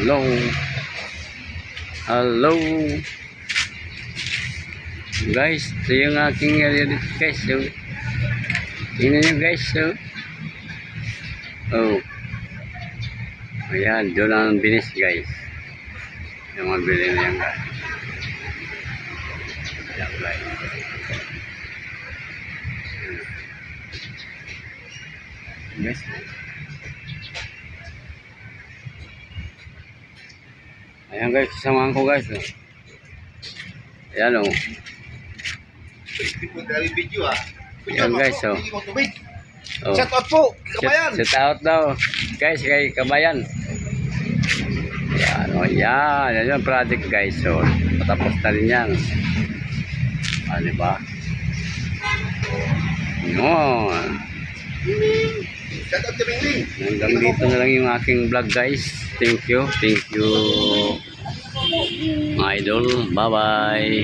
Hello. Hello. Guys, ito yung aking area dito guys. So, tingnan nyo guys. So, oh. Ayan, doon ang binis guys. Yung mga bilhin na yan guys. Ayan guys. Guys. Ayan guys, samahan ko guys. Oh. Ayan o. Ayan guys o. Oh. Shout out po, Kabayan. Shout out daw. Guys, kay Kabayan. Ayan o, yan. Yan yung project guys. So, patapos na rin yan. Ah, diba? Yun. Shout out kay Bingling. Hanggang dito na lang yung aking vlog guys. Thank you. Thank you. Mga idol. Bye-bye.